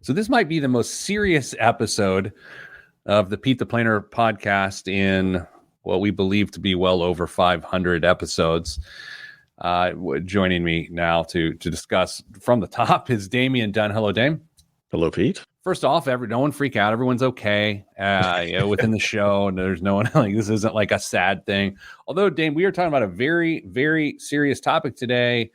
So this might be the most serious episode of the Pete the Planner podcast in what we believe to be well over 500 episodes. Joining me now to discuss from the top is Damian Dunn. Hello, Dame. Hello, Pete. First off, no one freak out. Everyone's okay within the show, and there's no one like this isn't like a sad thing. Although, Dame, we are talking about a very, very serious topic today,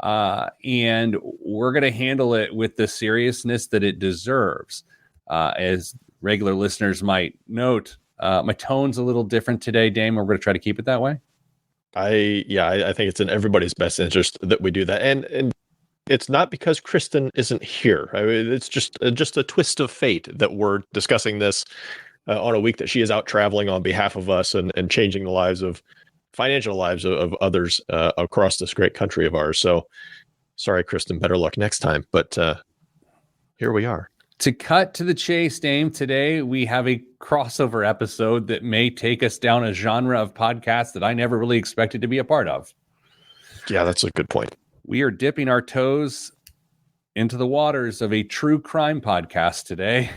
and we're going to handle it with the seriousness that it deserves. As regular listeners might note, my tone's a little different today, Dame. We're going to try to keep it that way. I think it's in everybody's best interest that we do that, and it's not because Kristen isn't here. I mean, it's just a twist of fate that we're discussing this on a week that she is out traveling on behalf of us and changing the financial lives of others across this great country of ours. So, sorry, Kristen. Better luck next time. But here we are. To cut to the chase, Dame, today we have a crossover episode that may take us down a genre of podcast that I never really expected to be a part of. Yeah, that's a good point. We are dipping our toes into the waters of a true crime podcast today,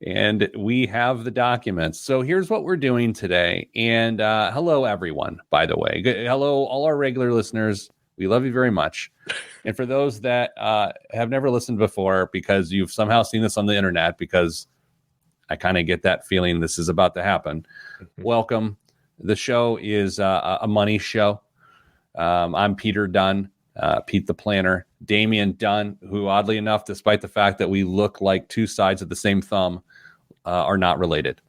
and we have the documents. So here's what we're doing today. And hello, everyone, by the way. Hello, all our regular listeners. We love you very much. And for those that have never listened before, because you've somehow seen this on the internet, because I kind of get that feeling this is about to happen, welcome. The show is a money show. I'm Peter Dunn, Pete the Planner. Damian Dunn, who oddly enough, despite the fact that we look like two sides of the same thumb, are not related.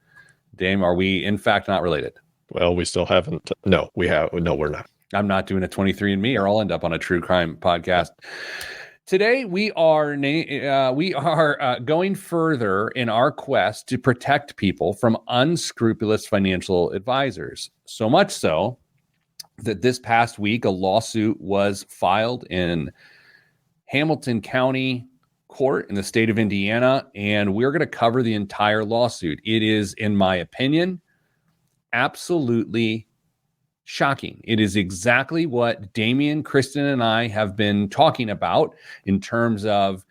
Dame, are we in fact not related? Well, we still haven't. No, we have. No, we're not. I'm not doing a 23andMe, or I'll end up on a true crime podcast. Today, we are going further in our quest to protect people from unscrupulous financial advisors. So much so that this past week, a lawsuit was filed in Hamilton County Court in the state of Indiana, and we're going to cover the entire lawsuit. It is, in my opinion, absolutely shocking. It is exactly what Damian, Kristen, and I have been talking about in terms of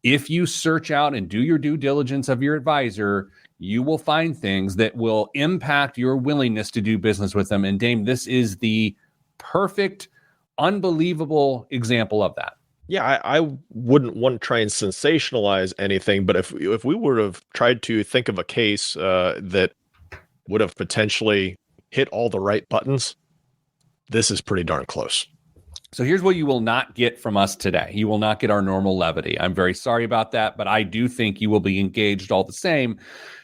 if you search out and do your due diligence of your advisor, you will find things that will impact your willingness to do business with them. And Dame, this is the perfect, unbelievable example of that. Yeah, I wouldn't want to try and sensationalize anything, but if we would have tried to think of a case that would have potentially hit all the right buttons, this is pretty darn close. So here's what you will not get from us today. You will not get our normal levity. I'm very sorry about that, but I do think you will be engaged all the same,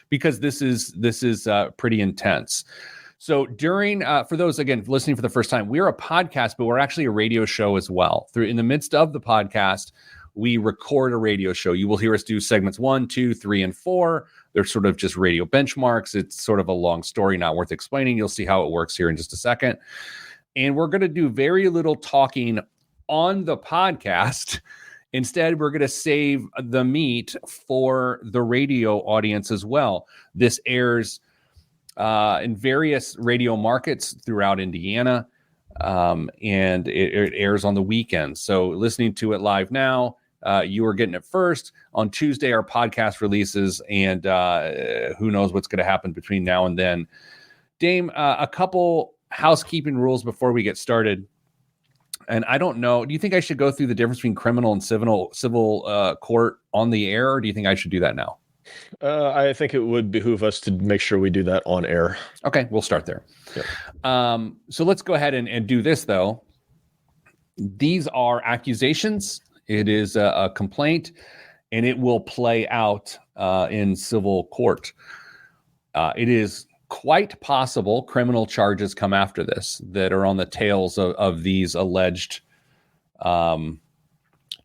because this is pretty intense. So during, for those, again, listening for the first time, we're a podcast, but we're actually a radio show as well. In the midst of the podcast, we record a radio show. You will hear us do segments 1, 2, 3, and 4. They're sort of just radio benchmarks. It's sort of a long story, not worth explaining. You'll see how it works here in just a second. And we're going to do very little talking on the podcast. Instead, we're going to save the meat for the radio audience as well. This airs in various radio markets throughout Indiana, and it airs on the weekends. So listening to it live now, you are getting it first. On Tuesday, our podcast releases, and who knows what's going to happen between now and then. Dame, a couple housekeeping rules before we get started. And I don't know, do you think I should go through the difference between criminal and civil court on the air, or do you think I should do that now? I think it would behoove us to make sure we do that on air. Okay, we'll start there. Yep. So let's go ahead and do this, though. These are accusations. It is a complaint, and it will play out in civil court. It is quite possible criminal charges come after this that are on the tails of these alleged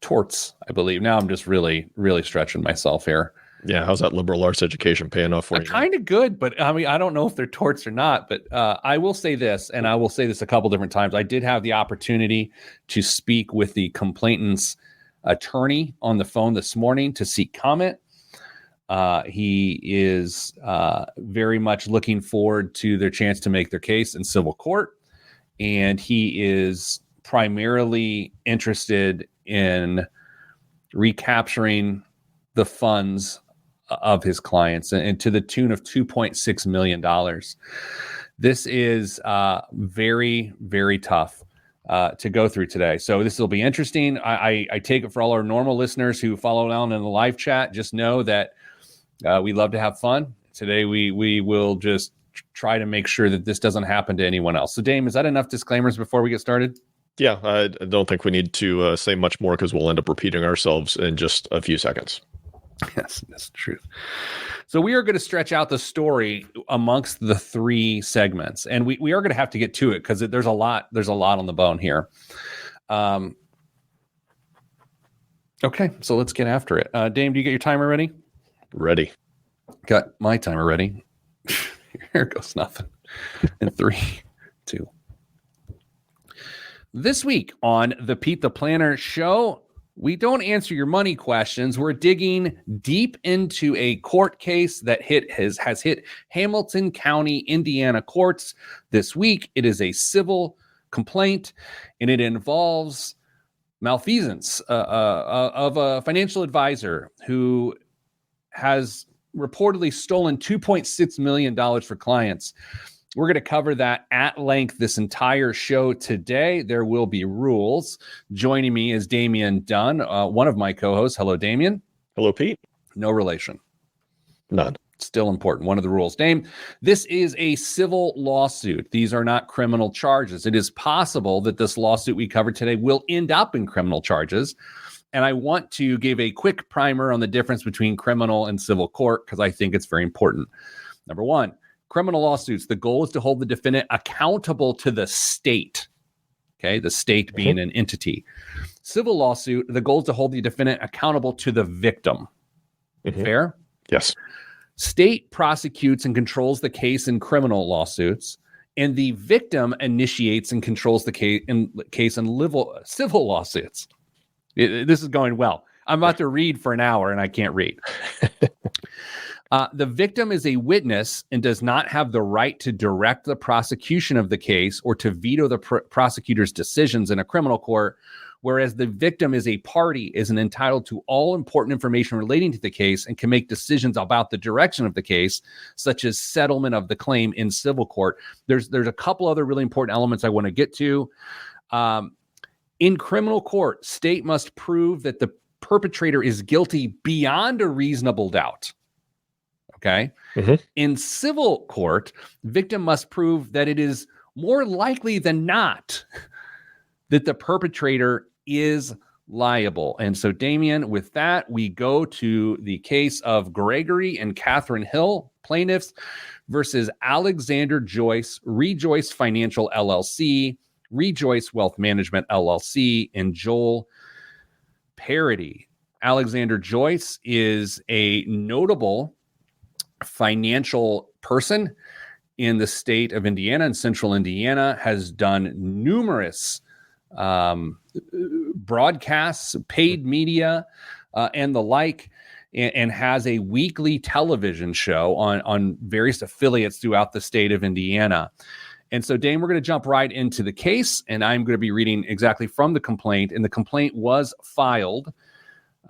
torts, I believe. Now I'm just really, really stretching myself here. Yeah, how's that liberal arts education paying off for you? Kind of good, but I mean, I don't know if they're torts or not, but I will say this, and I will say this a couple different times. I did have the opportunity to speak with the complainant's attorney on the phone this morning to seek comment. He is very much looking forward to their chance to make their case in civil court, and he is primarily interested in recapturing the funds of his clients, and to the tune of $2.6 million. This is very, very tough to go through today. So this will be interesting. I take it for all our normal listeners who follow along in the live chat, just know that we love to have fun. Today we will just try to make sure that this doesn't happen to anyone else. So Dame, is that enough disclaimers before we get started? Yeah, I don't think we need to say much more because we'll end up repeating ourselves in just a few seconds. Yes, that's the truth. So we are going to stretch out the story amongst the three segments, and we are going to have to get to it because there's a lot on the bone here. Okay, so let's get after it. Dame, do you get your timer ready? Ready. Got my timer ready. Here goes nothing. In 3, 2. This week on the Pete the Planner Show, we don't answer your money questions. We're digging deep into a court case that has hit Hamilton County, Indiana courts this week. It is a civil complaint, and it involves malfeasance of a financial advisor who has reportedly stolen $2.6 million for clients. We're going to cover that at length this entire show today. There will be rules. Joining me is Damian Dunn, one of my co-hosts. Hello, Damian. Hello, Pete. No relation. None. Still important. One of the rules. Dame, this is a civil lawsuit. These are not criminal charges. It is possible that this lawsuit we covered today will end up in criminal charges. And I want to give a quick primer on the difference between criminal and civil court because I think it's very important. Number one, criminal lawsuits, the goal is to hold the defendant accountable to the state. Okay, the state being an entity. Civil lawsuit, the goal is to hold the defendant accountable to the victim. Fair? Yes. State prosecutes and controls the case in criminal lawsuits, and the victim initiates and controls the case in civil lawsuits. This is going well. I'm about to read for an hour, and I can't read. The victim is a witness and does not have the right to direct the prosecution of the case or to veto the prosecutor's decisions in a criminal court, whereas the victim is a party, is entitled to all important information relating to the case and can make decisions about the direction of the case, such as settlement of the claim in civil court. There's a couple other really important elements I want to get to. In criminal court, state must prove that the perpetrator is guilty beyond a reasonable doubt. Okay. In civil court, victim must prove that it is more likely than not that the perpetrator is liable. And so, Damian, with that, we go to the case of Gregory and Catherine Hill, plaintiffs, versus Alexander Joyce, Rejoice Financial LLC, Rejoice Wealth Management LLC, and Joel Parody. Alexander Joyce is a notable financial person in the state of Indiana and central Indiana, has done numerous broadcasts, paid media, and the like, and has a weekly television show on various affiliates throughout the state of Indiana. And so, Dame, we're going to jump right into the case, and I'm going to be reading exactly from the complaint. And the complaint was filed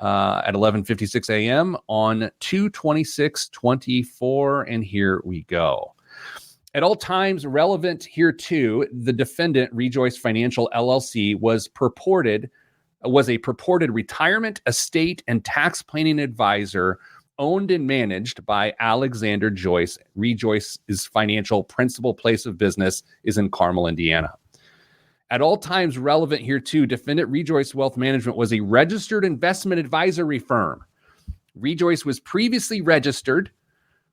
at 11:56 a.m. on 2/26/24, and here we go. At all times relevant here too, the defendant, Rejoice Financial LLC, was a purported retirement, estate, and tax planning advisor owned and managed by Alexander Joyce. Rejoice's financial principal place of business is in Carmel, Indiana. At all times relevant here too, defendant Rejoice Wealth Management was a registered investment advisory firm. Rejoice was previously registered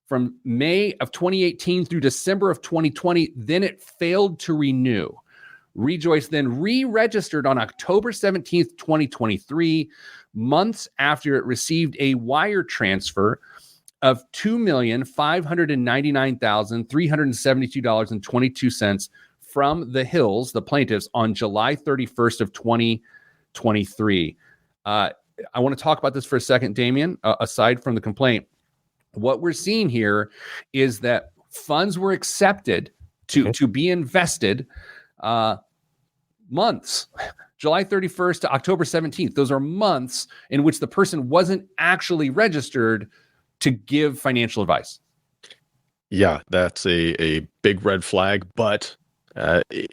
from May of 2018 through December of 2020. Then it failed to renew. Rejoice then re-registered on October 17th, 2023, months after it received a wire transfer of $2,599,372.22 from the Hills, the plaintiffs, on July 31st of 2023. I want to talk about this for a second, Damian. Aside from the complaint, what we're seeing here is that funds were accepted to be invested months, July 31st to October 17th. Those are months in which the person wasn't actually registered to give financial advice. Yeah, that's a big red flag. But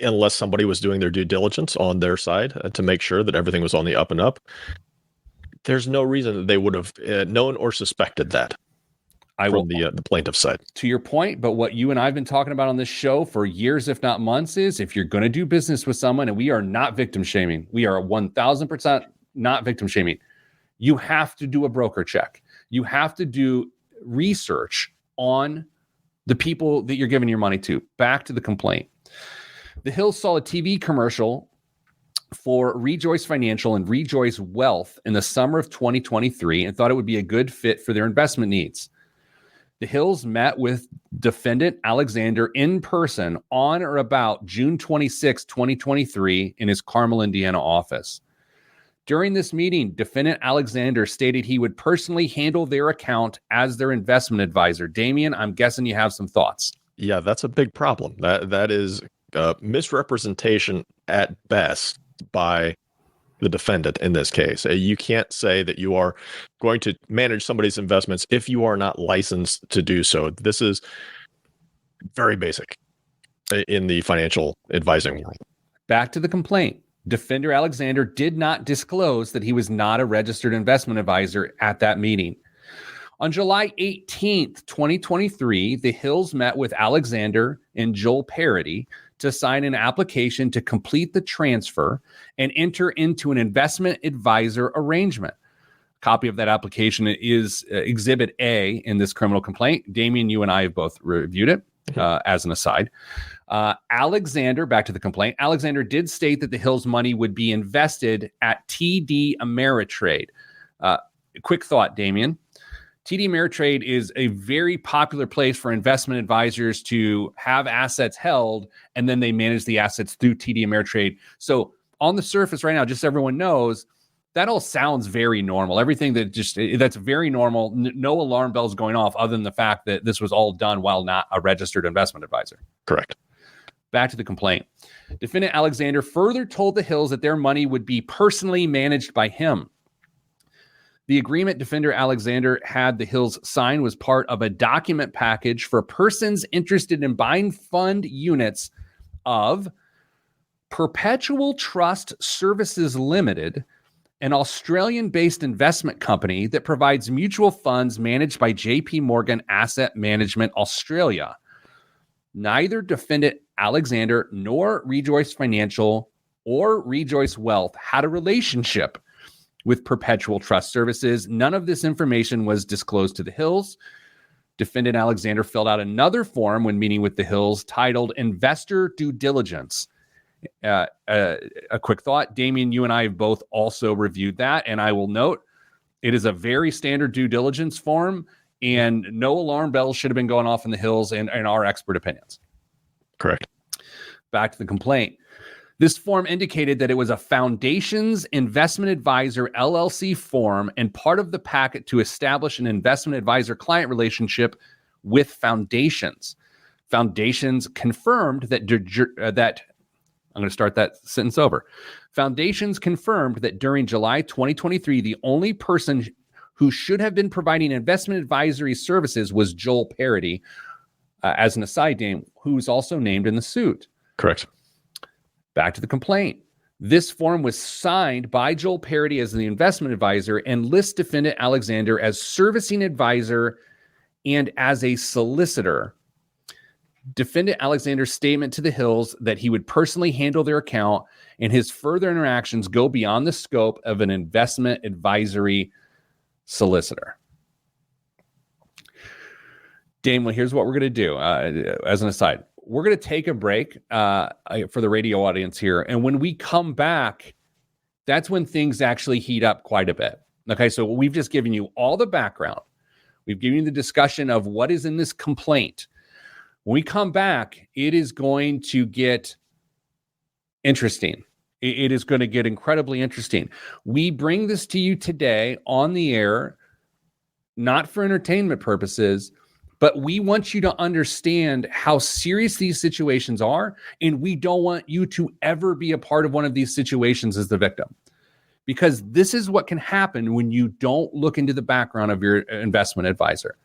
unless somebody was doing their due diligence on their side to make sure that everything was on the up and up, there's no reason that they would have known or suspected that from the plaintiff's side. To your point, but what you and I have been talking about on this show for years, if not months, is if you're going to do business with someone, and we are not victim shaming, we are 1000% not victim shaming, you have to do a broker check. You have to do research on the people that you're giving your money to. Back to the complaint. The Hills saw a TV commercial for Rejoice Financial and Rejoice Wealth in the summer of 2023 and thought it would be a good fit for their investment needs. The Hills met with defendant Alexander in person on or about June 26, 2023 in his Carmel, Indiana office. During this meeting, defendant Alexander stated he would personally handle their account as their investment advisor. Damien, I'm guessing you have some thoughts. Yeah, that's a big problem. That is misrepresentation at best by the defendant in this case. You can't say that you are going to manage somebody's investments if you are not licensed to do so. This is very basic in the financial advising world. Back to the complaint. Defender Alexander did not disclose that he was not a registered investment advisor at that meeting. On July 18th, 2023, the Hills met with Alexander and Joel Parody to sign an application to complete the transfer and enter into an investment advisor arrangement. A copy of that application is Exhibit A in this criminal complaint. Damien, you and I have both reviewed it as an aside. Alexander, back to the complaint, Alexander did state that the Hills money would be invested at TD Ameritrade. Quick thought, Damien. TD Ameritrade is a very popular place for investment advisors to have assets held, and then they manage the assets through TD Ameritrade. So on the surface right now, just so everyone knows, that all sounds very normal. Everything that's very normal. No alarm bells going off other than the fact that this was all done while not a registered investment advisor. Correct. Back to the complaint. Defendant Alexander further told the Hills that their money would be personally managed by him. The agreement defender Alexander had the Hills sign was part of a document package for persons interested in buying fund units of Perpetual Trust Services Limited, an Australian-based investment company that provides mutual funds managed by JP Morgan Asset Management Australia. Neither defendant Alexander nor Rejoice Financial or Rejoice Wealth had a relationship with Perpetual Trust Services. None of this information was disclosed to the Hills. Defendant Alexander filled out another form when meeting with the Hills titled Investor Due Diligence. A quick thought, Damien, you and I have both also reviewed that, and I will note it is a very standard due diligence form, and no alarm bells should have been going off in the Hills in our expert opinions. Correct. Back to the complaint. This form indicated that it was a Foundations Investment Advisor LLC form and part of the packet to establish an investment advisor-client relationship with Foundations. Foundations confirmed that I'm going to start that sentence over. Foundations confirmed that during July 2023, the only person who should have been providing investment advisory services was Joel Parody, as an aside, Dame, who's also named in the suit. Correct. Back to the complaint. This form was signed by Joel Parody as the investment advisor and lists defendant Alexander as servicing advisor and as a solicitor. Defendant Alexander's statement to the Hills that he would personally handle their account and his further interactions go beyond the scope of an investment advisory solicitor. Dame, well, here's what we're going to do as an aside. We're going to take a break for the radio audience here. And when we come back, that's when things actually heat up quite a bit. Okay, so we've just given you all the background. We've given you the discussion of what is in this complaint. When we come back, it is going to get interesting. It is going to get incredibly interesting. We bring this to you today on the air, not for entertainment purposes, But we want you to understand how serious these situations are, and we don't want you to ever be a part of one of these situations as the victim. Because this is what can happen when you don't look into the background of your investment advisor.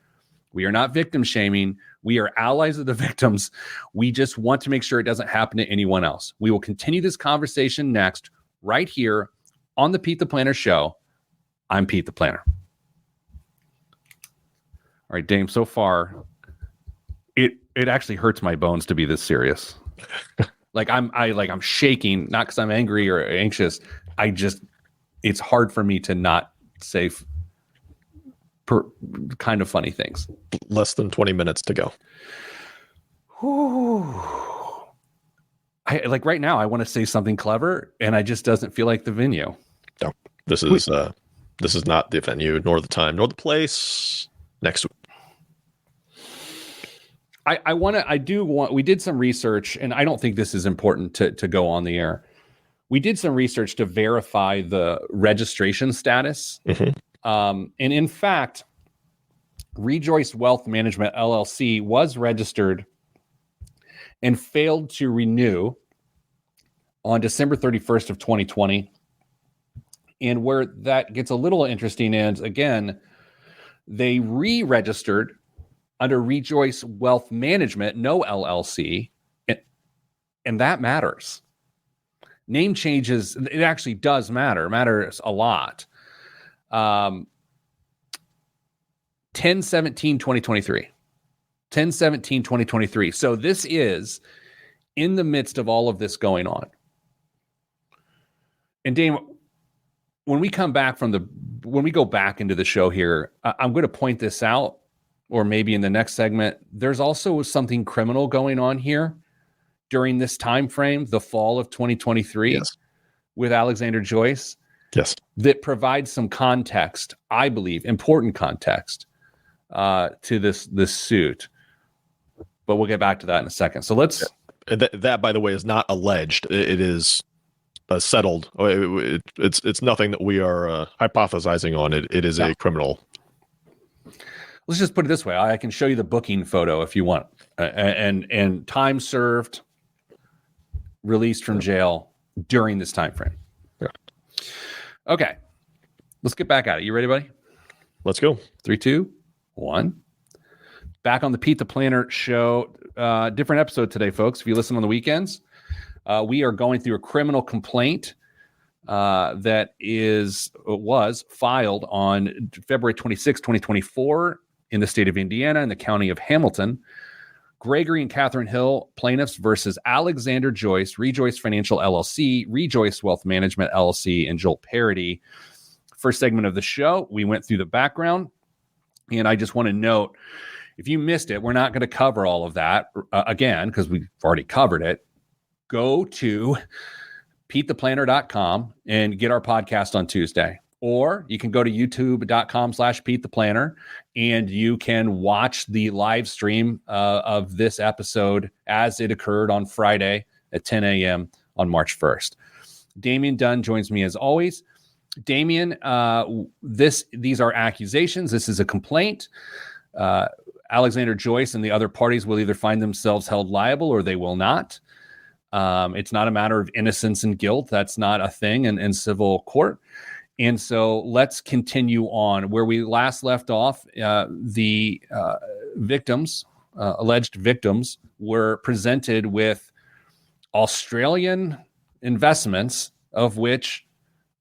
We are not victim shaming. We are allies of the victims. We just want to make sure it doesn't happen to anyone else. We will continue this conversation next, right here on the Pete the Planner Show. I'm Pete the Planner. All right, Dame, so far, it actually hurts my bones to be this serious. I'm shaking, not because I'm angry or anxious. It's hard for me to not say kind of funny things. Less than 20 minutes to go. Right now, I want to say something clever, and I just doesn't feel like the venue. No, this is not the venue, nor the time, nor the place. Next week. We did some research, and I don't think this is important to go on the air. We did some research to verify the registration status. Mm-hmm. And in fact, Rejoice Wealth Management LLC was registered and failed to renew on December 31st of 2020. And where that gets a little interesting is, again, they re-registered under Rejoice Wealth Management, no LLC, and that matters. Name changes, it actually does matters a lot. 10/17/2023. 10/17/2023. So this is in the midst of all of this going on. And Dame, when we go back into the show here, I'm going to point this out, or maybe in the next segment. There's also something criminal going on here during this time frame, the fall of 2023, yes, with Alexander Joyce. Yes, that provides some context, I believe, important context to this suit. But we'll get back to that in a second. So let's. That, by the way, is not alleged. It is settled. It's nothing that we are hypothesizing on. It is a criminal. Let's just put it this way. I can show you the booking photo if you want, and time served, released from jail during this time frame. Yeah. Okay, let's get back at it. You ready, buddy? Let's go. 3, 2, 1. Back on the Pete the Planner Show. Different episode today, folks. If you listen on the weekends, we are going through a criminal complaint that was filed on February 26, 2024 in the state of Indiana in the county of Hamilton. Gregory and Catherine Hill, plaintiffs versus Alexander Joyce, Rejoice Financial LLC, Rejoice Wealth Management LLC, and Joel Parody. First segment of the show, we went through the background, and I just want to note, if you missed it, we're not going to cover all of that again, because we've already covered it. Go to PeteThePlanner.com and get our podcast on Tuesday. Or you can go to youtube.com/PeteThePlanner and you can watch the live stream of this episode as it occurred on Friday at 10 a.m. on March 1st. Damian Dunn joins me as always. Damian, these are accusations. This is a complaint. Alexander Joyce and the other parties will either find themselves held liable or they will not. It's not a matter of innocence and guilt. That's not a thing in civil court. And so let's continue on where we last left off. The victims, alleged victims, were presented with Australian investments of which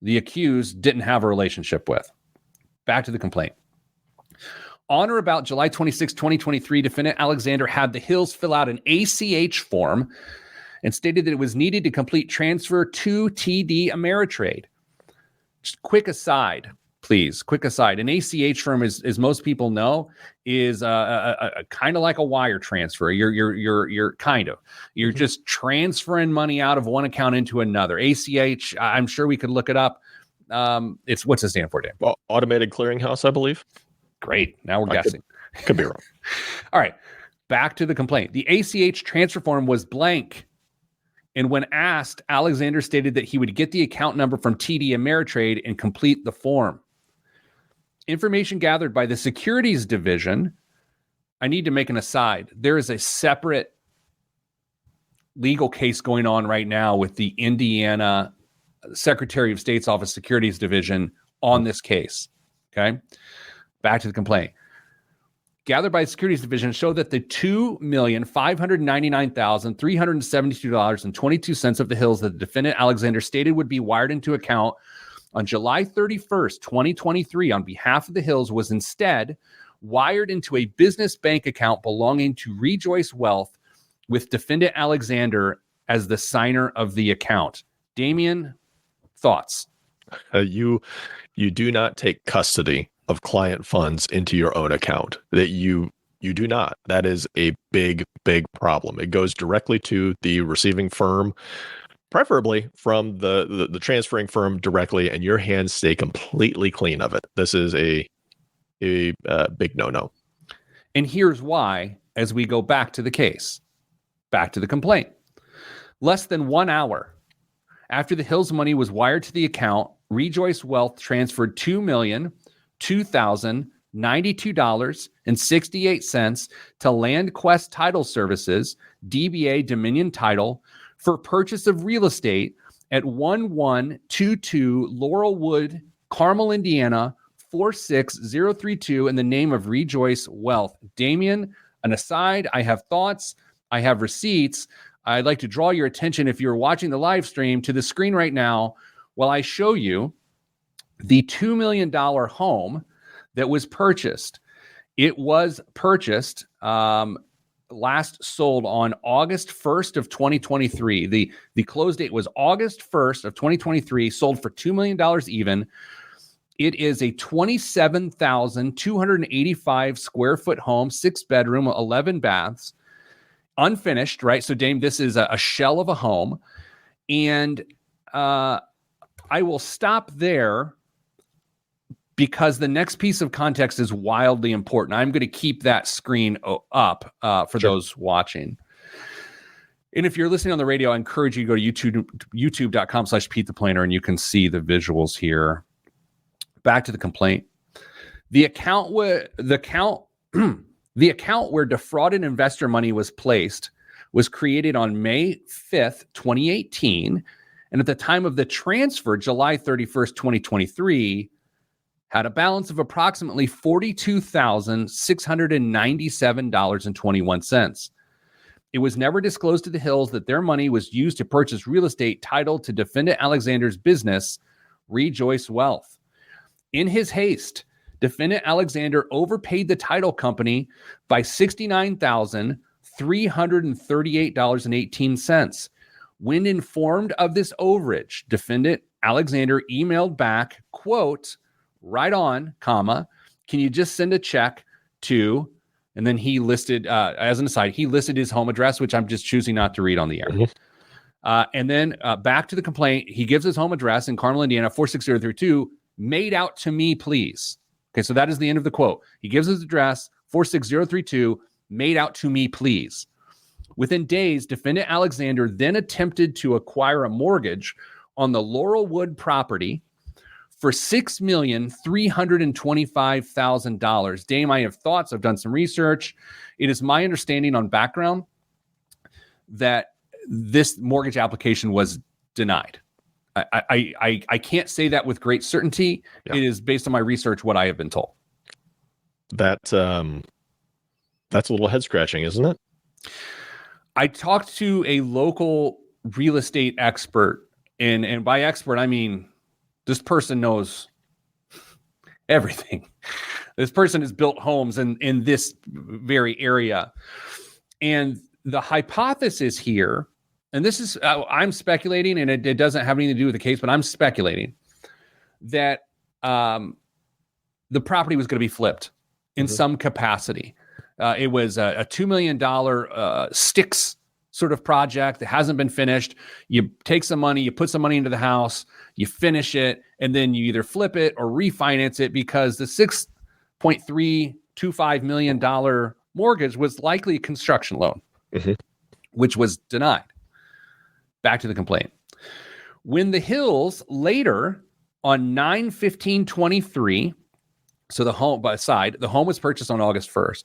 the accused didn't have a relationship with. Back to the complaint. On or about July 26, 2023, defendant Alexander had the Hills fill out an ACH form and stated that it was needed to complete transfer to TD Ameritrade. Just quick aside, please. Quick aside. An ACH firm, as most people know, is a kind of like a wire transfer. You're just transferring money out of one account into another. ACH, I'm sure we could look it up. What's it stand for, Dan? Well, automated clearinghouse, I believe. Great. Now we're guessing. Could be wrong. All right. Back to the complaint. The ACH transfer form was blank. And when asked, Alexander stated that he would get the account number from TD Ameritrade and complete the form. Information gathered by the Securities Division I need to make an aside. There is a separate legal case going on right now with the Indiana Secretary of State's Office Securities Division on this case. Okay. Back to the complaint. Gathered by the Securities Division show that the $2,599,372.22 of the hills that the defendant Alexander stated would be wired into account on July 31st, 2023 on behalf of the hills was instead wired into a business bank account belonging to Rejoice Wealth with defendant Alexander as the signer of the account. Damien, thoughts? You do not take custody of client funds into your own account. That you do not. That is a big problem. It goes directly to the receiving firm, preferably from the transferring firm directly, and your hands stay completely clean of it. This is a big no-no. And here's why, as we go back to the case, back to the complaint. Less than 1 hour after the Hills money was wired to the account, Rejoice Wealth transferred $2,092.68 to Land Quest Title Services, DBA Dominion Title, for purchase of real estate at 1122 Laurelwood, Carmel, Indiana, 46032 in the name of Rejoice Wealth. Damien, an aside, I have thoughts, I have receipts. I'd like to draw your attention, if you're watching the live stream, to the screen right now while I show you the $2 million home that was purchased. It was purchased, last sold on August 1st of 2023. The close date was August 1st of 2023, sold for $2 million even. It is a 27,285 square foot home, 6 bedroom, 11 baths, unfinished, right? So Dame, this is a shell of a home. And I will stop there because the next piece of context is wildly important. I'm going to keep that screen up for those watching. And if you're listening on the radio, I encourage you to go to youtube.com/Pete the Planner, and you can see the visuals here. Back to the complaint. The account where defrauded investor money was placed was created on May 5th, 2018. And at the time of the transfer, July 31st, 2023, had a balance of approximately $42,697.21. It was never disclosed to the Hills that their money was used to purchase real estate titled to defendant Alexander's business, Rejoice Wealth. In his haste, defendant Alexander overpaid the title company by $69,338.18. When informed of this overage, defendant Alexander emailed back, quote, "Right on, comma, can you just send a check to," and then he listed, as an aside, he listed his home address, which I'm just choosing not to read on the air. Mm-hmm. And then back to the complaint, he gives his home address in Carmel, Indiana, 46032, "Made out to me, please." Okay, so that is the end of the quote. He gives his address, 46032, "Made out to me, please." Within days, defendant Alexander then attempted to acquire a mortgage on the Laurelwood property for $6,325,000. Dame, I have thoughts. I've done some research. It is my understanding on background that this mortgage application was denied. I can't say that with great certainty. Yeah. It is based on my research what I have been told. That's a little head scratching, isn't it? I talked to a local real estate expert, and by expert I mean this person knows everything. This person has built homes in this very area. And the hypothesis here, and this is, I'm speculating, and it doesn't have anything to do with the case, but I'm speculating that the property was going to be flipped in some capacity. It was a $2 million sticks sort of project that hasn't been finished. You take some money, you put some money into the house, you finish it, and then you either flip it or refinance it, because the $6.325 million mortgage was likely a construction loan, which was denied. Back to the complaint. When the Hills later on 9/15/23, so the home was purchased on August 1st.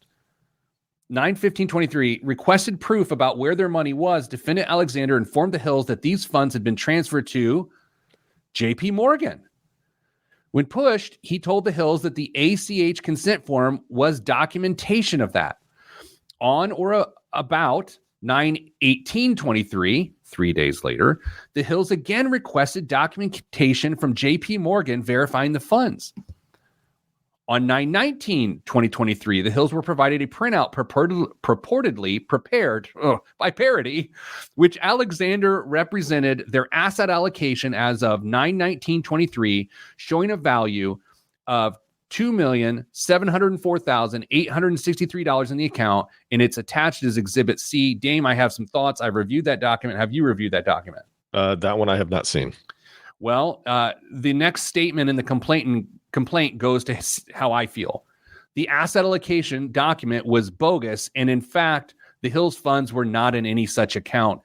9/15/23 requested proof about where their money was. Defendant Alexander informed the Hills that these funds had been transferred to JP Morgan. When pushed, he told the Hills that the ACH consent form was documentation of that. On or about 9/18/23, 3 days later, the Hills again requested documentation from JP Morgan verifying the funds. On 9/19/2023, the Hills were provided a printout purportedly prepared by Parity, which Alexander represented their asset allocation as of 9/19/23, showing a value of $2,704,863 in the account, and it's attached as Exhibit C. Dame, I have some thoughts. I've reviewed that document. Have you reviewed that document? That one I have not seen. Well, the next statement in the complaint goes to how I feel. The asset allocation document was bogus, and in fact, the Hills funds were not in any such account.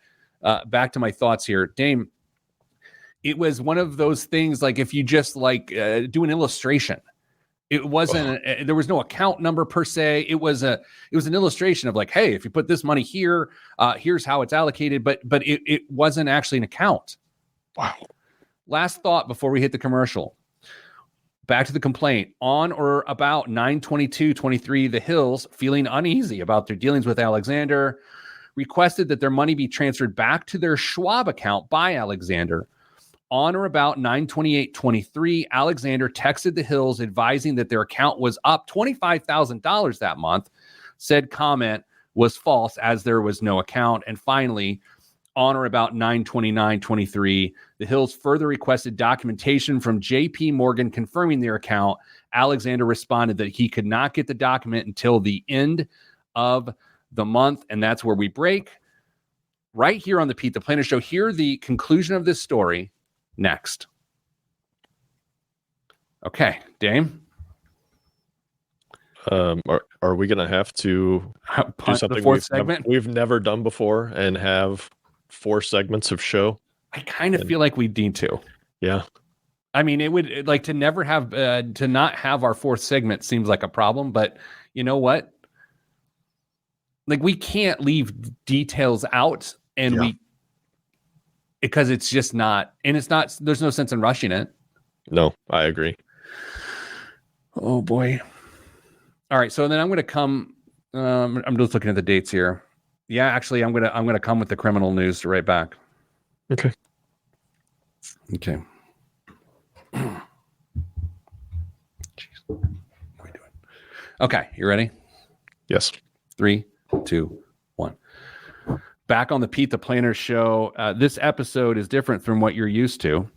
Back to my thoughts here. Dame, it was one of those things like if you just do an illustration. It wasn't. There was no account number per se. It was an illustration of like, hey, if you put this money here, here's how it's allocated. But it wasn't actually an account. Wow. Last thought before we hit the commercial. Back to the complaint. On or about 9/22/23, the Hills, feeling uneasy about their dealings with Alexander, requested that their money be transferred back to their Schwab account by Alexander. On or about 9/28/23, Alexander texted the Hills advising that their account was up $25,000 that month. Said comment was false as there was no account. And finally, on or about 9/29/23, the Hills further requested documentation from JP Morgan confirming their account. Alexander responded that he could not get the document until the end of the month. And that's where we break. Right here on the Pete the Planner Show. Hear the conclusion of this story next. Okay, Dame. Are we going to have to do something we've never done before and have 4 segments of show? I kind of feel like we need to. Yeah. I mean, it would like to never have to not have our 4th segment seems like a problem, but you know what? Like we can't leave details out and because it's just not, and it's not, there's no sense in rushing it. No, I agree. Oh boy. All right. So then I'm going to come, I'm just looking at the dates here. Yeah, actually I'm going to come with the criminal news right back. Okay. Okay. Jeez. What are we doing? Okay. You ready? Yes. 3, 2, 1. Back on the Pete the Planner Show. This episode is different from what you're used to.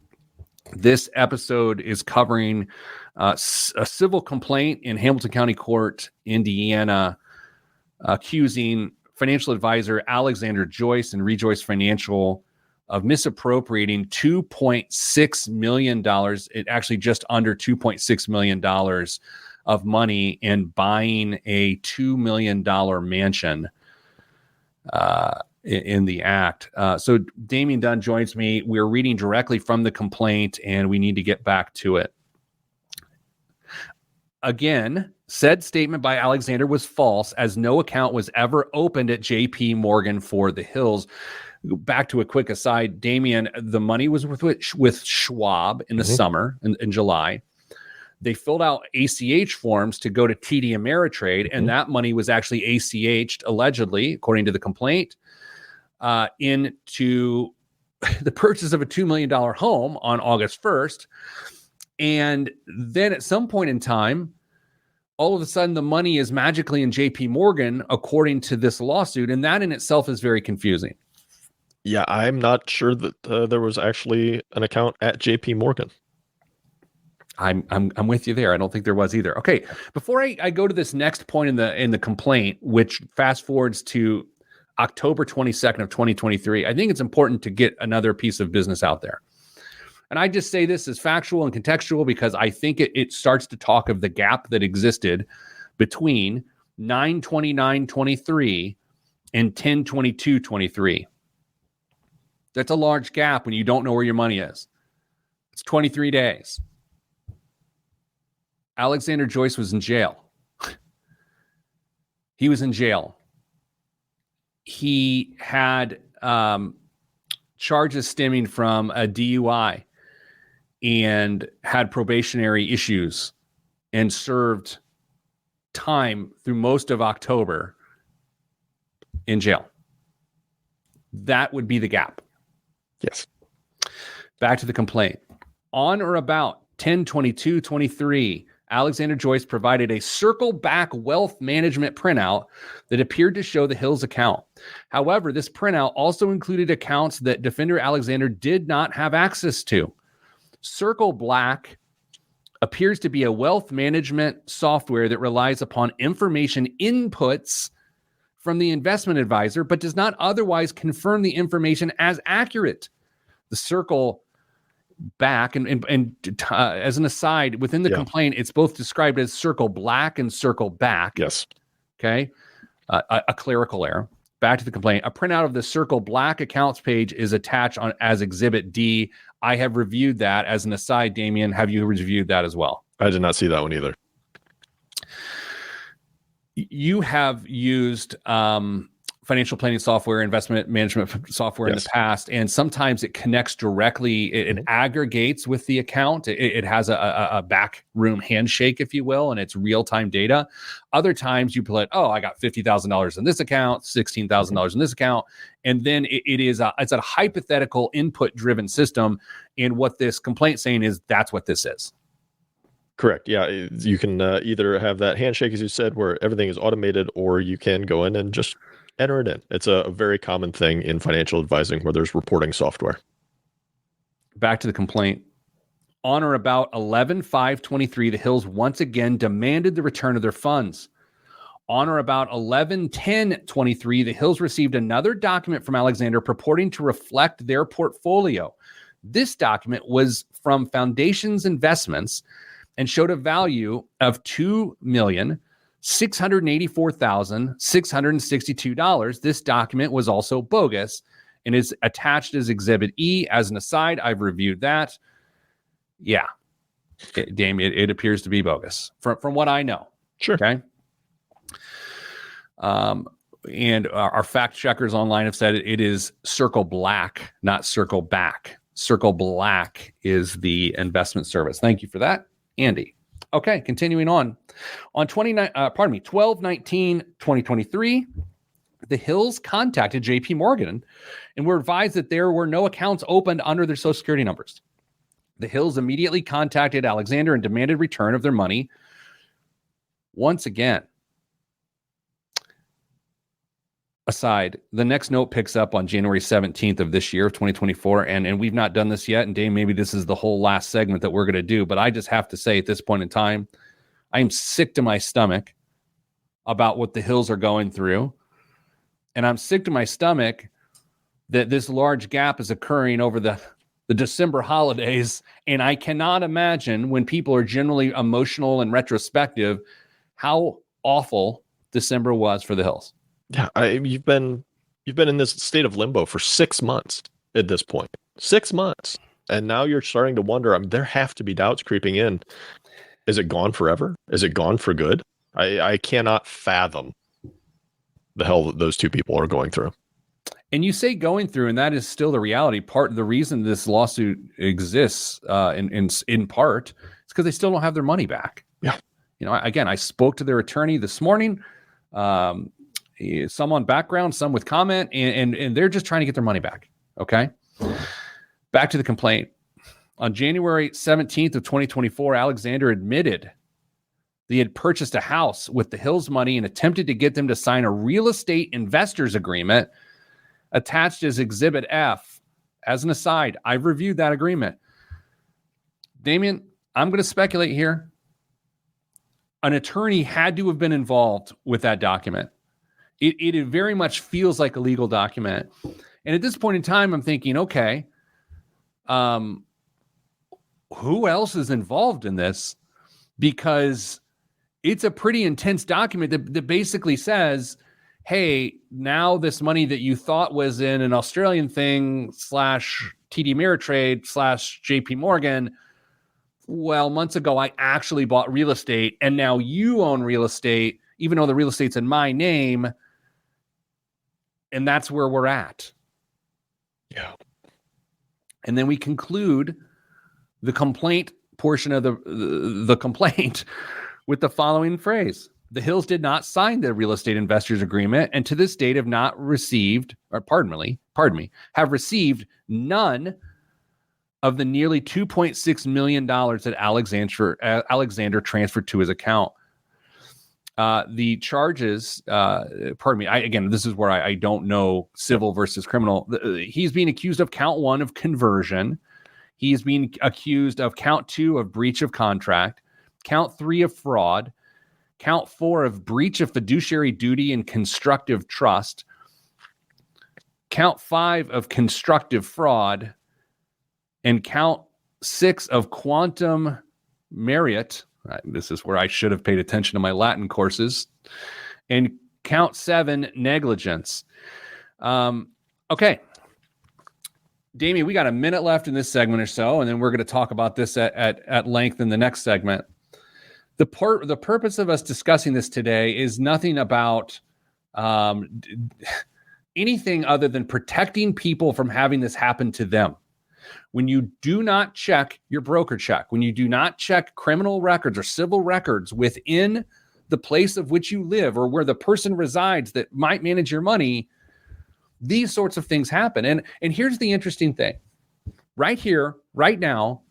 This episode is covering a civil complaint in Hamilton County Court, Indiana, accusing financial advisor Alexander Joyce and Rejoice Financial of misappropriating $2.6 million. It actually just under $2.6 million of money and buying a $2 million mansion in the act. So Damian Dunn joins me. We're reading directly from the complaint and we need to get back to it. Again, said statement by Alexander was false as no account was ever opened at JP Morgan for the Hills. Back to a quick aside, Damian, the money was with Schwab in the summer, in July. They filled out ACH forms to go to TD Ameritrade, and that money was actually ACH'd, allegedly, according to the complaint, into the purchase of a $2 million home on August 1st. And then at some point in time, all of a sudden, the money is magically in JP Morgan, according to this lawsuit. And that in itself is very confusing. Yeah, I'm not sure that there was actually an account at JP Morgan. I'm with you there. I don't think there was either. Okay, before I go to this next point in the complaint, which fast forwards to October 22nd of 2023, I think it's important to get another piece of business out there. And I just say this as factual and contextual because I think it starts to talk of the gap that existed between 9/29/23 and 10/22/23. That's a large gap when you don't know where your money is. It's 23 days. Alexander Joyce was in jail. He was in jail he had charges stemming from a DUI and had probationary issues and served time through most of October in jail. That would be the gap. Yes. Back to the complaint. On or about 10/22/23, Alexander Joyce provided a circle back wealth management printout that appeared to show the Hills account. However, this printout also included accounts that defender Alexander did not have access to. Circle Black appears to be a wealth management software that relies upon information inputs from the investment advisor, but does not otherwise confirm the information as accurate. The Circle Back, and as an aside, within the complaint, it's both described as Circle Black and Circle Back. Yes. Okay. A clerical error. Back to the complaint. A printout of the Circle Black accounts page is attached on as Exhibit D. I have reviewed that. As an aside, Damien, have you reviewed that as well? I did not see that one either. You have used financial planning software, investment management software in the past, and sometimes it connects directly. It aggregates with the account. It has a back room handshake, if you will, and it's real-time data. Other times you put, I got $50,000 in this account, $16,000 in this account, and then it's a hypothetical input-driven system. And what this complaint saying is that's what this is. Correct. Yeah, you can either have that handshake, as you said, where everything is automated, or you can go in and just enter it in. It's a very common thing in financial advising where there's reporting software. Back to the complaint. On or about 11/5/23, the Hills once again demanded the return of their funds. On or about 11/10/23, the Hills received another document from Alexander purporting to reflect their portfolio. This document was from Foundation's Investments and showed a value of $2,684,662. This document was also bogus and is attached as Exhibit E. As an aside, I've reviewed that. Yeah, Damien, it appears to be bogus from what I know. Sure. Okay. And our fact checkers online have said it is Circle Black, not Circle Back. Circle Black is the investment service. Thank you for that, Andy. Okay, continuing on. On 12/19/2023, the Hills contacted JP Morgan and were advised that there were no accounts opened under their Social Security numbers. The Hills immediately contacted Alexander and demanded return of their money. Once again, aside, the next note picks up on January 17th of this year of 2024, and we've not done this yet. And Dave, maybe this is the whole last segment that we're going to do, but I just have to say at this point in time, I am sick to my stomach about what the Hills are going through. And I'm sick to my stomach that this large gap is occurring over the December holidays. And I cannot imagine, when people are generally emotional and retrospective, how awful December was for the Hills. Yeah, you've been in this state of limbo for 6 months at this point. 6 months. And now you're starting to wonder, there have to be doubts creeping in. Is it gone forever? Is it gone for good? I cannot fathom the hell that those two people are going through. And you say going through, and that is still the reality. Part of the reason this lawsuit exists in part is because they still don't have their money back. Yeah. Again, I spoke to their attorney this morning, some on background, some with comment, and they're just trying to get their money back. Okay. Back to the complaint. On January 17th of 2024, Alexander admitted that he had purchased a house with the Hills money and attempted to get them to sign a real estate investors agreement attached as Exhibit F. As an aside, I've reviewed that agreement. Damien, I'm going to speculate here. An attorney had to have been involved with that document. It very much feels like a legal document. And at this point in time, I'm thinking, okay, who else is involved in this? Because it's a pretty intense document that basically says, hey, now this money that you thought was in an Australian thing / TD Ameritrade / JP Morgan, well, months ago, I actually bought real estate, and now you own real estate, even though the real estate's in my name. And that's where we're at. Yeah. And then we conclude the complaint portion of the complaint with the following phrase. The Hills did not sign the real estate investors agreement and to this date have not received, or pardon me, have received none of the nearly $2.6 million that Alexander transferred to his account. The charges, again, this is where I don't know civil versus criminal. He's being accused of count 1 of conversion. He's being accused of count 2 of breach of contract, count 3 of fraud, count 4 of breach of fiduciary duty and constructive trust, count 5 of constructive fraud, and count 6 of quantum merit. This is where I should have paid attention to my Latin courses. And count 7, negligence. Okay. Damien, we got a minute left in this segment or so, and then we're going to talk about this at length in the next segment. The purpose of us discussing this today is nothing about anything other than protecting people from having this happen to them. When you do not check your broker check, when you do not check criminal records or civil records within the place of which you live or where the person resides that might manage your money, these sorts of things happen. And here's the interesting thing. Right here, right now,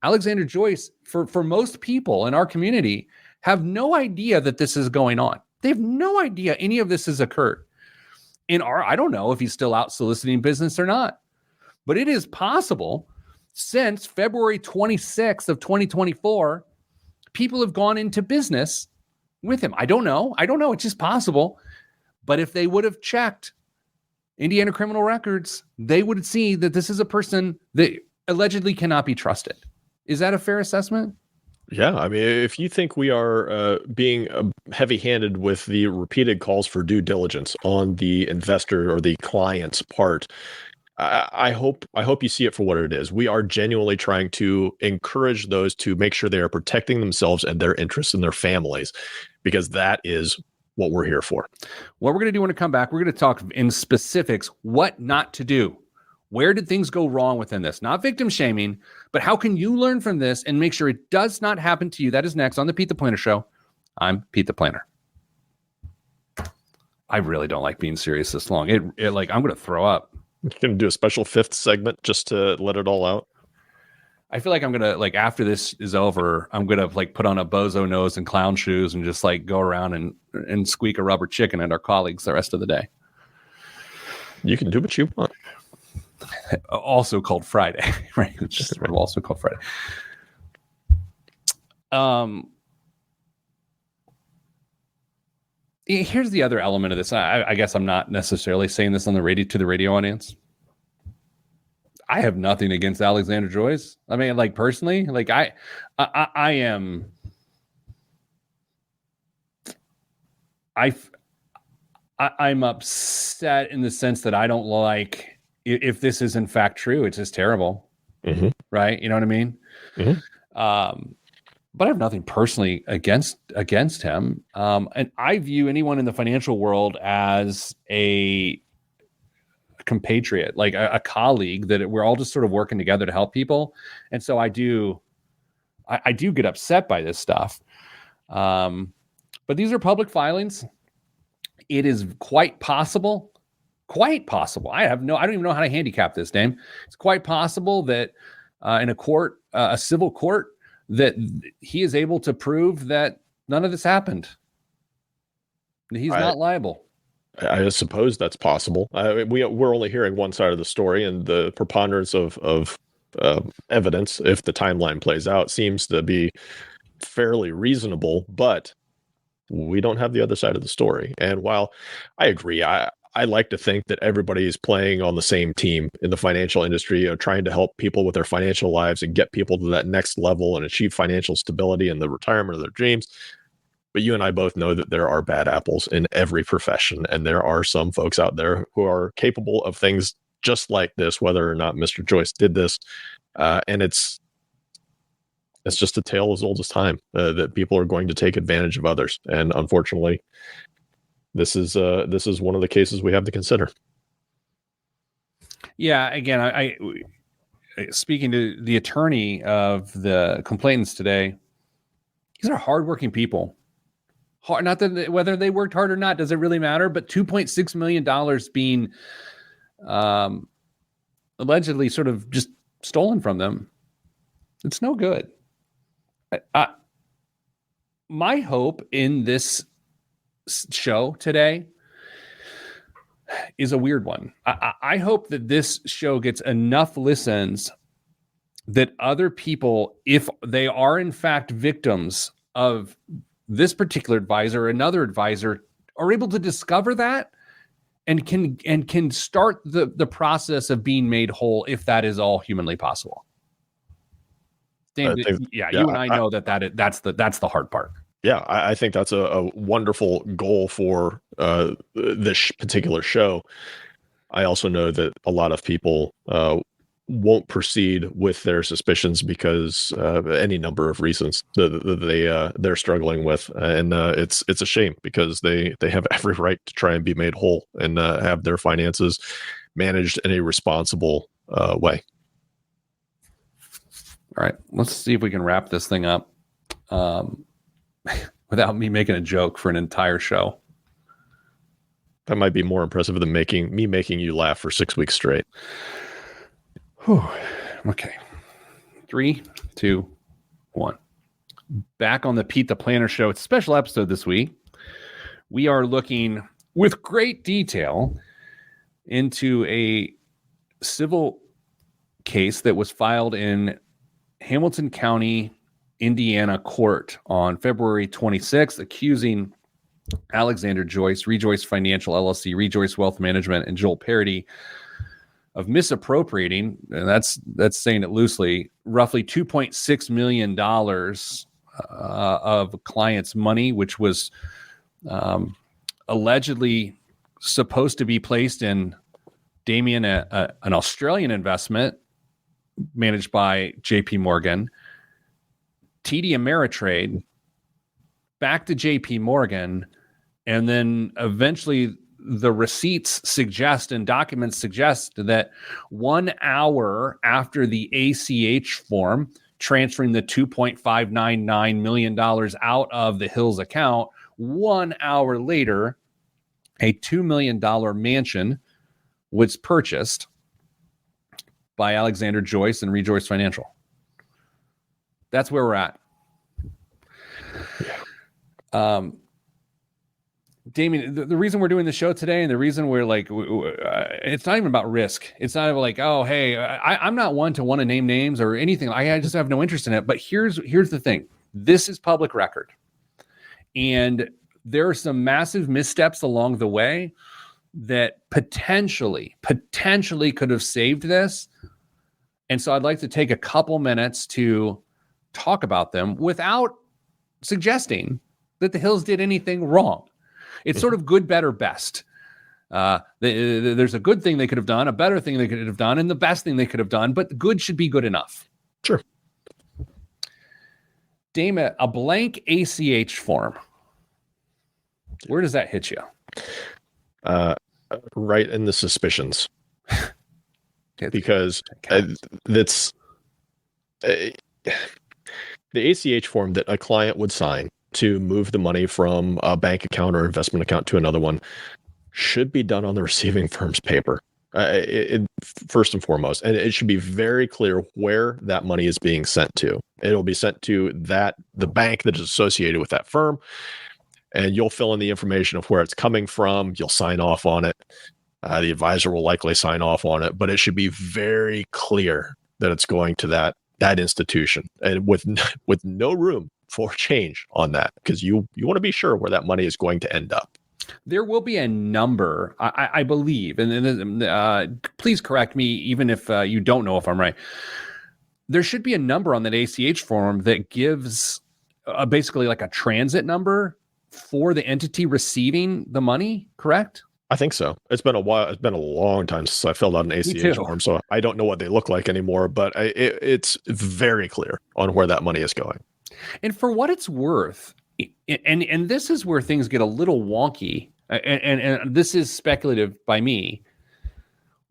Alexander Joyce, for most people in our community, have no idea that this is going on. They have no idea any of this has occurred. I don't know if he's still out soliciting business or not. But it is possible since February 26th of 2024, people have gone into business with him. I don't know. It's just possible. But if they would have checked Indiana criminal records, they would see that this is a person that allegedly cannot be trusted. Is that a fair assessment? Yeah. I mean, if you think we are being heavy-handed with the repeated calls for due diligence on the investor or the client's part, I hope you see it for what it is. We are genuinely trying to encourage those to make sure they are protecting themselves and their interests and their families, because that is what we're here for. What we're going to do when we come back, we're going to talk in specifics what not to do. Where did things go wrong within this? Not victim shaming, but how can you learn from this and make sure it does not happen to you? That is next on the Pete the Planner Show. I'm Pete the Planner. I really don't like being serious this long. I'm going to throw up. You're going to do a special 5th segment just to let it all out. I feel like I'm going to, after this is over, I'm going to put on a bozo nose and clown shoes and just go around and squeak a rubber chicken at our colleagues the rest of the day. You can do what you want. Also called Friday, right? It's just also called Friday. Here's the other element of this. I guess I'm not necessarily saying this on the radio to the radio audience. I have nothing against Alexander Joyce. I mean, personally, I am. I'm upset in the sense that I don't like if this is in fact true. It's just terrible, right? You know what I mean? But I have nothing personally against him. And I view anyone in the financial world as a compatriot, a colleague that we're all just sort of working together to help people. And so I do get upset by this stuff. But these are public filings. It is quite possible. I don't even know how to handicap this, Dame. It's quite possible that in a court, a civil court, that he is able to prove that none of this happened. He's not liable. I suppose that's possible. We're only hearing one side of the story, and the preponderance of evidence, if the timeline plays out, seems to be fairly reasonable, but we don't have the other side of the story. And while I agree, I like to think that everybody is playing on the same team in the financial industry, trying to help people with their financial lives and get people to that next level and achieve financial stability and the retirement of their dreams. But you and I both know that there are bad apples in every profession, and there are some folks out there who are capable of things just like this, whether or not Mr. Joyce did this. And it's just a tale as old as time, that people are going to take advantage of others. And unfortunately, this is one of the cases we have to consider. Yeah. Again, I speaking to the attorney of the complainants today, these are hardworking people. Not that whether they worked hard or not, does it really matter? But $2.6 million being allegedly sort of just stolen from them, it's no good. My hope in this show today is a weird one. I hope that this show gets enough listens that other people, if they are in fact victims of this particular advisor or another advisor, are able to discover that and can start the process of being made whole if that is all humanly possible. David, you and I know that's the hard part. Yeah, I think that's a wonderful goal for this particular show. I also know that a lot of people won't proceed with their suspicions because any number of reasons that they're struggling with, and it's a shame because they have every right to try and be made whole and have their finances managed in a responsible way. All right, let's see if we can wrap this thing up without me making a joke for an entire show. That might be more impressive than making you laugh for 6 weeks straight. Whew. Okay. 3, 2, 1. Back on the Pete the Planner Show. It's a special episode this week. We are looking with great detail into a civil case that was filed in Hamilton County, Indiana court on February 26th, accusing Alexander Joyce, Rejoice Financial LLC, Rejoice Wealth Management, and Joel Parody of misappropriating, and that's saying it loosely, roughly $2.6 million of clients' money, which was allegedly supposed to be placed in Damien, an Australian investment managed by JP Morgan, TD Ameritrade, back to JP Morgan, and then eventually the receipts suggest and documents suggest that 1 hour after the ACH form transferring the $2.599 million out of the Hills account, 1 hour later, a $2 million mansion was purchased by Alexander Joyce and Rejoice Financial. That's where we're at. Damien, the reason we're doing the show today and the reason we're like, it's not even about risk. It's not like, oh, hey, I'm not one to want to name names or anything. I just have no interest in it. But here's the thing. This is public record. And there are some massive missteps along the way that potentially could have saved this. And so I'd like to take a couple minutes to talk about them without suggesting that the Hills did anything wrong. It's sort of good, better, best. There's a good thing they could have done, a better thing they could have done, and the best thing they could have done, but good should be good enough. Sure. Damon, a blank ACH form. Where does that hit you? Right in the suspicions. Because that's the ACH form that a client would sign to move the money from a bank account or investment account to another one should be done on the receiving firm's paper, first and foremost. And it should be very clear where that money is being sent to. It'll be sent to the bank that is associated with that firm, and you'll fill in the information of where it's coming from. You'll sign off on it. The advisor will likely sign off on it, but it should be very clear that it's going to that institution, and with no room for change on that, because you want to be sure where that money is going to end up. There will be a number, I believe, and please correct me, even if you don't know if I'm right. There should be a number on that ACH form that gives basically like a transit number for the entity receiving the money, correct? I think so. It's been a while. It's been a long time since I filled out an ACH form, so I don't know what they look like anymore, but it's very clear on where that money is going. And for what it's worth, and this is where things get a little wonky, and this is speculative by me.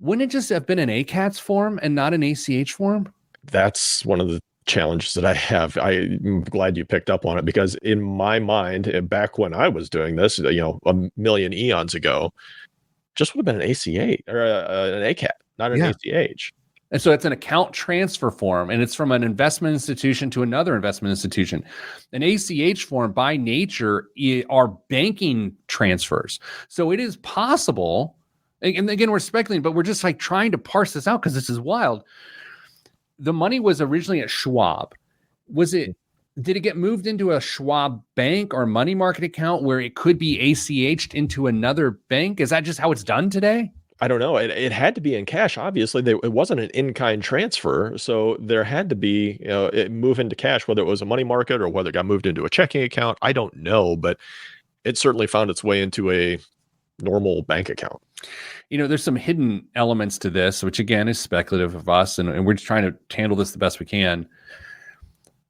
Wouldn't it just have been an ACATS form and not an ACH form? That's one of the challenges that I have. I'm glad you picked up on it, because in my mind, back when I was doing this, a million eons ago, just would have been an ACH or an ACAT, not an ACH. And so it's an account transfer form, and it's from an investment institution to another investment institution. An ACH form by nature are banking transfers. So it is possible, and again, we're speculating, but we're just like trying to parse this out because this is wild. The money was originally at Schwab. Did it get moved into a Schwab bank or money market account where it could be ACH'd into another bank? Is that just how it's done today? I don't know. It had to be in cash. Obviously, it wasn't an in-kind transfer, so there had to be, it move into cash, whether it was a money market or whether it got moved into a checking account. I don't know, but it certainly found its way into a normal bank account. There's some hidden elements to this, which again is speculative of us, and we're just trying to handle this the best we can.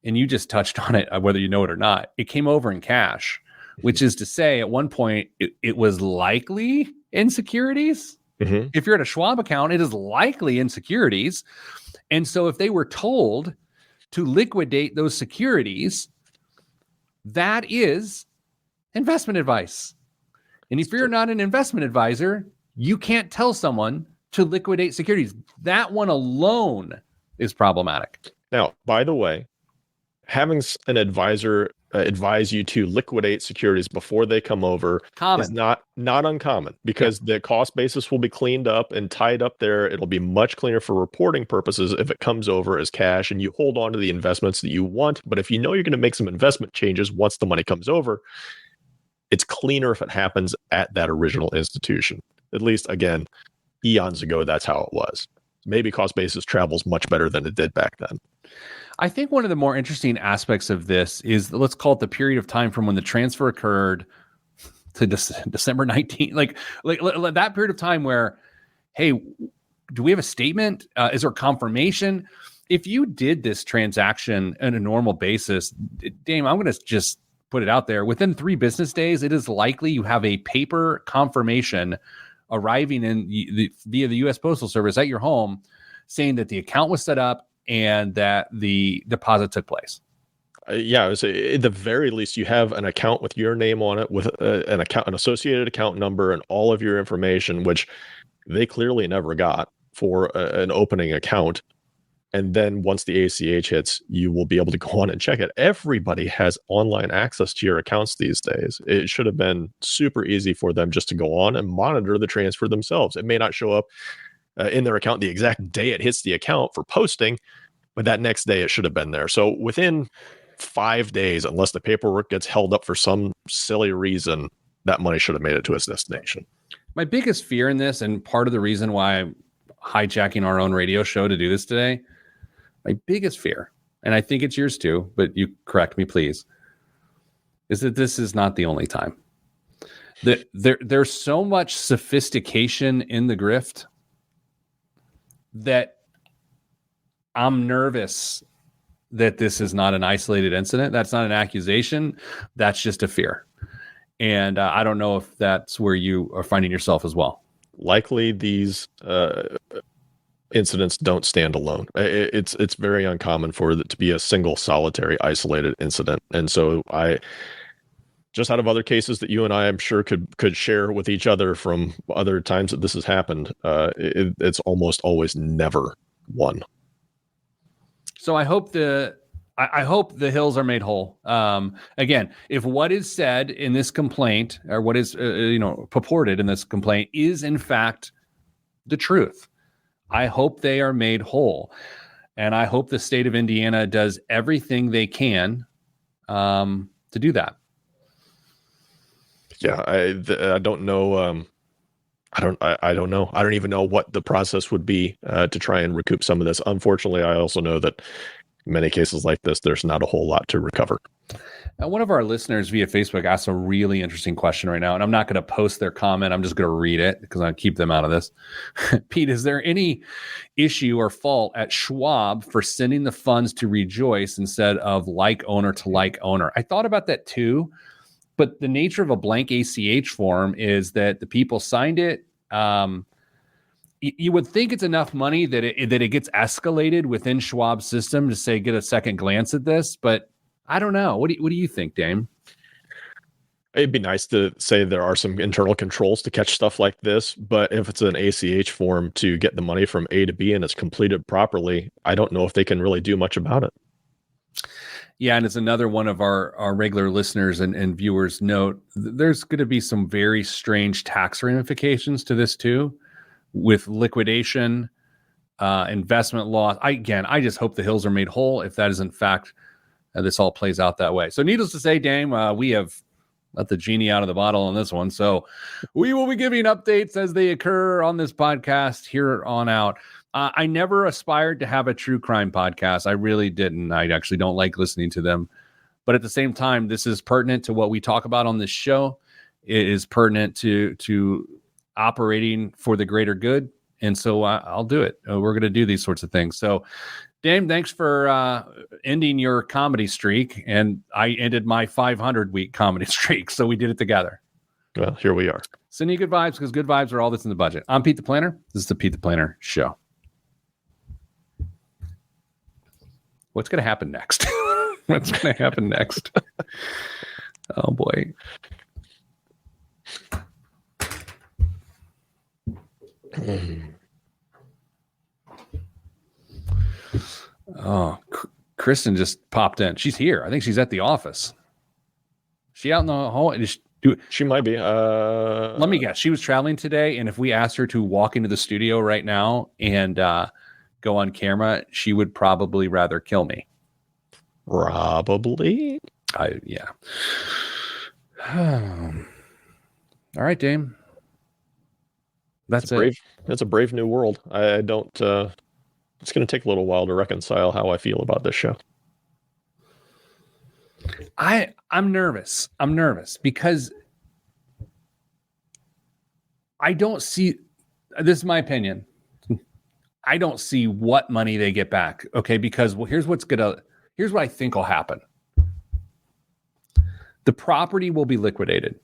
And you just touched on it, whether you know it or not. It came over in cash, which is to say, at one point, it was likely in securities. Mm-hmm. If you're at a Schwab account, it is likely in securities. And so if they were told to liquidate those securities, that is investment advice. And if you're not an investment advisor, you can't tell someone to liquidate securities. That one alone is problematic. Now, by the way, having an advisor advise you to liquidate securities before they come over is not uncommon, because the cost basis will be cleaned up and tied up there. It'll be much cleaner for reporting purposes if it comes over as cash and you hold on to the investments that you want. But if you know you're going to make some investment changes once the money comes over, it's cleaner if it happens at that original institution. At least, again, eons ago, that's how it was. Maybe cost basis travels much better than it did back then. I think one of the more interesting aspects of this is, let's call it the period of time from when the transfer occurred to December 19th, like that period of time where, hey, do we have a statement? Is there confirmation? If you did this transaction on a normal basis, Dame, I'm going to just put it out there. Within 3 business days, it is likely you have a paper confirmation arriving via the U.S. Postal Service at your home saying that the account was set up and that the deposit took place. Yeah, at the very least, you have an account with your name on it, with an associated account number, and all of your information, which they clearly never got for an opening account. And then once the ACH hits, you will be able to go on and check it. Everybody has online access to your accounts these days. It should have been super easy for them just to go on and monitor the transfer themselves. It may not show up in their account the exact day it hits the account for posting, but that next day it should have been there. So within 5 days, unless the paperwork gets held up for some silly reason, that money should have made it to its destination. My biggest fear in this, and part of the reason why I'm hijacking our own radio show to do this today, my biggest fear, and I think it's yours too, but you correct me, please, is that this is not the only time. There's so much sophistication in the grift that I'm nervous that this is not an isolated incident. That's not an accusation. That's just a fear. And I don't know if that's where you are finding yourself as well. Likely these incidents don't stand alone. It's very uncommon for it to be a single solitary isolated incident. And so just out of other cases that you and I, I'm sure could share with each other from other times that this has happened, it's almost always never one. So I hope the hills are made whole. Again, if what is said in this complaint, or what is purported in this complaint, is in fact the truth, I hope they are made whole, and I hope the state of Indiana does everything they can to do that. Yeah, I don't know. I don't know. I don't even know what the process would be to try and recoup some of this. Unfortunately, I also know that in many cases like this, there's not a whole lot to recover. Now, one of our listeners via Facebook asked a really interesting question right now, and I'm not going to post their comment. I'm just going to read it because I keep them out of this. Pete, is there any issue or fault at Schwab for sending the funds to Rejoice instead of like owner to like owner? I thought about that too, but the nature of a blank ACH form is that the people signed it. you would think it's enough money that it gets escalated within Schwab's system to say, get a second glance at this. But I don't know. What do you think, Dame? It'd be nice to say there are some internal controls to catch stuff like this, but if it's an ACH form to get the money from A to B and it's completed properly, I don't know if they can really do much about it. Yeah, and it's another one of our regular listeners and viewers note there's going to be some very strange tax ramifications to this too, with liquidation, investment loss. I just hope the hills are made whole if that is in fact this all plays out that way. So needless to say, Dame, we have let the genie out of the bottle on this one. So we will be giving updates as they occur on this podcast here on out. I never aspired to have a true crime podcast. I really didn't. I actually don't like listening to them. But at the same time, this is pertinent to what we talk about on this show. It is pertinent to operating for the greater good. And so I'll do it. We're going to do these sorts of things. So Dame, thanks for ending your comedy streak. And I ended my 500-week comedy streak. So we did it together. Well, here we are. Sending you good vibes because good vibes are all that's in the budget. I'm Pete the Planner. This is the Pete the Planner Show. What's going to happen next? What's going to happen next? Oh, boy. Oh, Kristen just popped in. She's here. I think she's at the office. She out in the hall? She might be. Let me guess. She was traveling today, and if we asked her to walk into the studio right now and go on camera, she would probably rather kill me. Probably. Yeah. All right, Dame. That's it. It's a brave new world. I don't. It's going to take a little while to reconcile how I feel about this show. I'm nervous. I'm nervous because I don't see. This is my opinion. I don't see what money they get back. Okay, because here's what I think will happen. The property will be liquidated.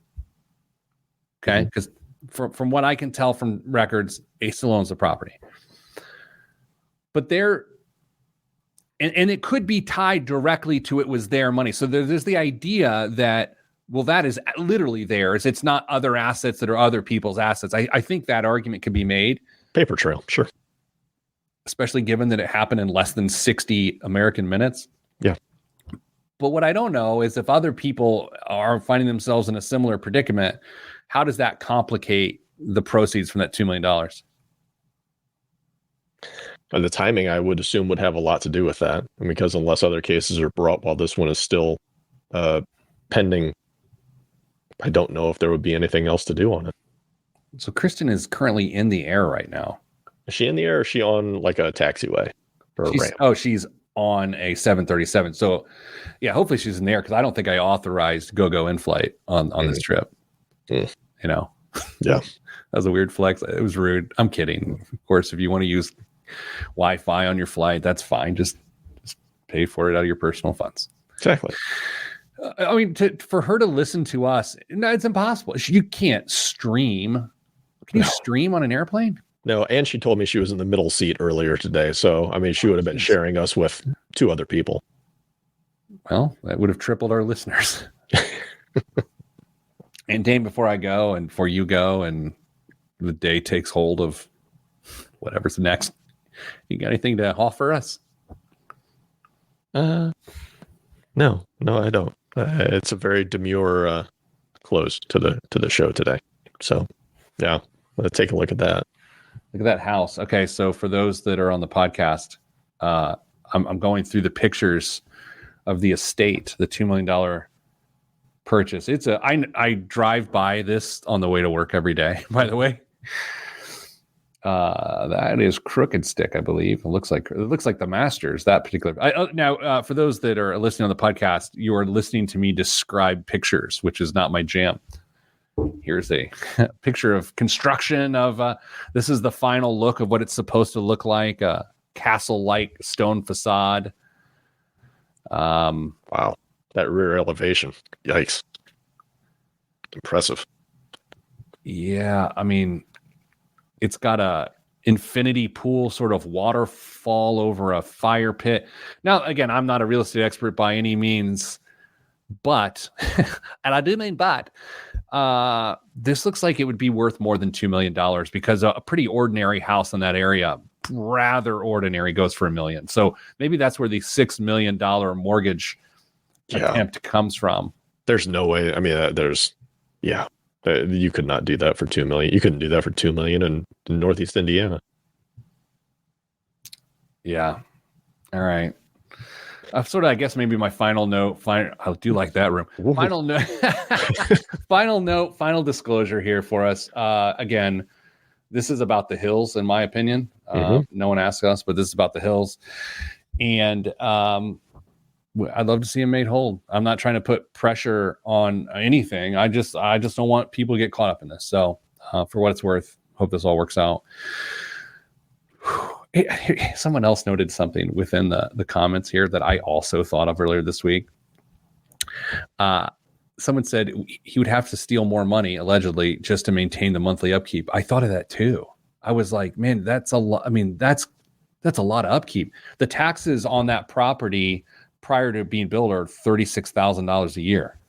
Okay, because from what I can tell from records, Ace still owns the property. But and it could be tied directly to it was their money. So there's the idea that, well, that is literally theirs. It's not other assets that are other people's assets. I think that argument can be made. Paper trail, sure. Especially given that it happened in less than 60 American minutes. Yeah. But what I don't know is if other people are finding themselves in a similar predicament, how does that complicate the proceeds from that $2 million? And the timing, I would assume, would have a lot to do with that. And because unless other cases are brought while this one is still pending, I don't know if there would be anything else to do on it. So Kristen is currently in the air right now. Is she in the air or is she on like a taxiway or a ramp? Oh, she's on a 737. So yeah, hopefully she's in the air because I don't think I authorized go in flight on this trip. You know? Yeah. That was a weird flex. It was rude. I'm kidding. Of course, if you want to use Wi-Fi on your flight, that's fine. Just pay for it out of your personal funds. Exactly. I mean, for her to listen to us, no, it's impossible. You can't stream. Can you stream on an airplane? No, and she told me she was in the middle seat earlier today. So, I mean, she would have been sharing us with 2 other people. Well, that would have tripled our listeners. And Dane, before I go and before you go and the day takes hold of whatever's next, you got anything to offer us? No, I don't. It's a very demure close to the show today. So, yeah, let's take a look at that. Look at that house. Okay, so for those that are on the podcast, I'm going through the pictures of the estate, the $2 million purchase. I drive by this on the way to work every day, by the way. That is Crooked Stick, I believe. It looks like the Masters, that particular. Now, for those that are listening on the podcast, you are listening to me describe pictures, which is not my jam. Here's a picture of construction of this is the final look of what it's supposed to look like, a castle-like stone facade. Wow, that rear elevation. Yikes. Impressive. Yeah, I mean, it's got infinity pool sort of waterfall over a fire pit. Now, again, I'm not a real estate expert by any means, but, and I do mean but, this looks like it would be worth more than $2 million because a pretty ordinary house in that area, rather ordinary, goes for $1 million. So maybe that's where the $6 million mortgage attempt comes from. There's no way. I mean, you could not do that for $2 million. You couldn't do that for $2 million in Northeast Indiana. Yeah. All right. Sort of, I guess maybe my final note. I do like that room. Whoa. Final note. Final disclosure here for us. Again, this is about the hills, in my opinion. No one asked us, but this is about the hills, and I'd love to see him made whole. I'm not trying to put pressure on anything. I just don't want people to get caught up in this. So, for what it's worth, hope this all works out. Someone else noted something within the comments here that I also thought of earlier this week. Someone said he would have to steal more money, allegedly, just to maintain the monthly upkeep. I thought of that too. I was like, man, that's a lot. I mean, that's a lot of upkeep. The taxes on that property prior to being built are $36,000 a year.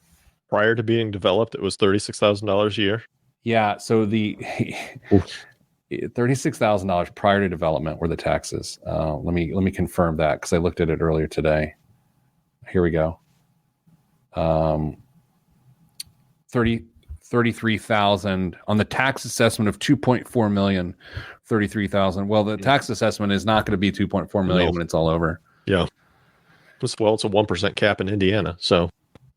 Prior to being developed, it was $36,000 a year. Yeah. So the $36,000 prior to development were the taxes. Let me confirm that because I looked at it earlier today. Here we go. 33,000 on the tax assessment of 2.4 million. 33,000. Well, the tax assessment is not going to be 2.4 million when it's all over. Yeah. Well, it's a 1% cap in Indiana, so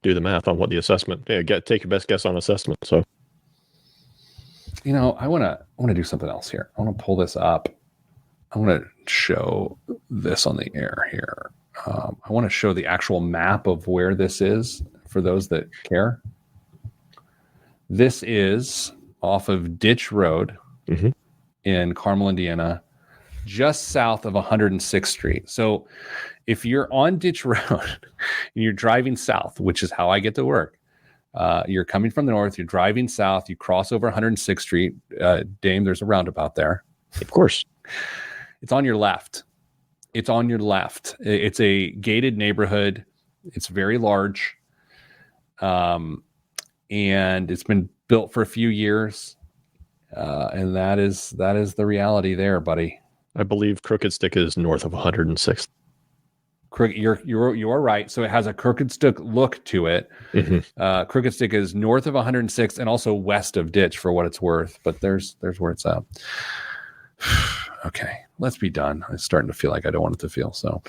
do the math on what the assessment. Yeah, take your best guess on assessment. So, I want to do something else here. I want to pull this up. I want to show this on the air here. I want to show the actual map of where this is for those that care. This is off of Ditch Road in Carmel, Indiana, just south of 106th Street. So if you're on Ditch Road and you're driving south, which is how I get to work, you're coming from the north, you're driving south, you cross over 106th Street. Dame, there's a roundabout there. Of course. It's on your left. It's on your left. It's a gated neighborhood. It's very large. And it's been built for a few years. And that is the reality there, buddy. I believe Crooked Stick is north of 106th. You're right. So it has a Crooked Stick look to it. Crooked Stick is north of 106th and also west of Ditch for what it's worth. But there's where it's at. Okay, let's be done. It's starting to feel like I don't want it to feel. So,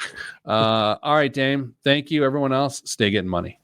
all right, Dame. Thank you. Everyone else, stay getting money.